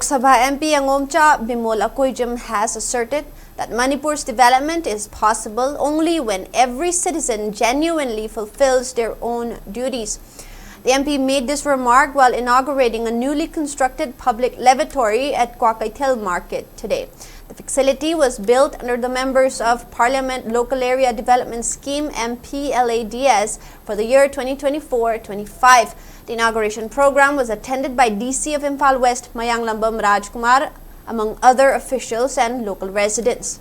Sabha MP Angomcha Bimol Akoijam has asserted that Manipur's development is possible only when every citizen genuinely fulfills their own duties. The MP made this remark while inaugurating a newly constructed public lavatory at Kwakaitel Market today. The facility was built under the Members of Parliament Local Area Development Scheme MPLADS for the year 2024-25. The inauguration program was attended by DC of Imphal West Mayang Lambam Rajkumar, among other officials and local residents.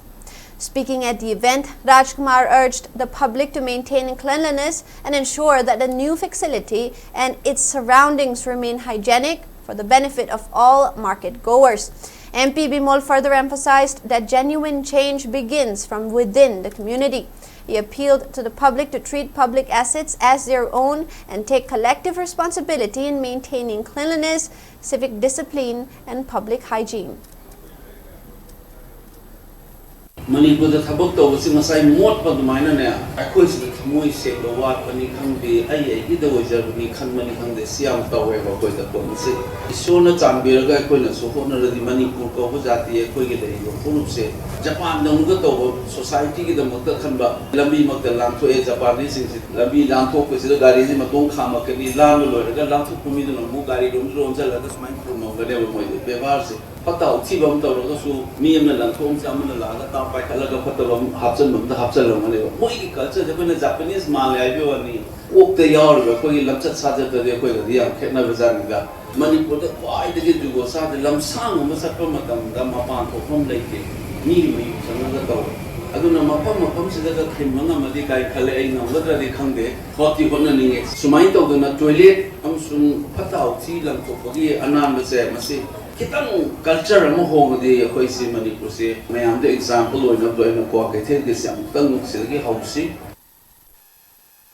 Speaking at the event, Rajkumar urged the public to maintain cleanliness and ensure that the new facility and its surroundings remain hygienic for the benefit of all market goers. MP Bimol further emphasized that genuine change begins from within the community. He appealed to the public to treat public assets as their own and take collective responsibility in maintaining cleanliness, civic discipline, and public hygiene. Manipur the thabak to was in a side more for the minor now. I could see the Moy say the what when you come be I either was when you come when you come the Siam Tower or go the policy. It's shown a Zambia, so honor the Manipur was at the Equator, full say. Japan don't go to society, the Motakamba, Lambi Makalam to a Japanese, Lambi Lanto, the Garizim, Kama, Landlord, the Lanto Committee, Mugari, Ronzella, that's my promo, whatever Bevarsi. Patau, Tibam, Toro, me and Lantom, Samala, Tampa, Kalaka, Hudson, the Hudson, Moy culture, the Japanese Malay, walk the yard, where you left at Saturday, the Equator, Ketna Manipur, why did you go Sad, Lamsang, Masapamatam, Damapan, from Lake, me, another dog. I don't know, Mapam comes to the Kimana Madika, Kalay, whether they come there, 40 100 Sumaito, the toilet, I'm soon Patau, Tilam, Topodi, Anam, Masi. Kitang culture mo hong di ako si Manipur si may am the example o na doon ko kay tel kasi ang tang silgi hausi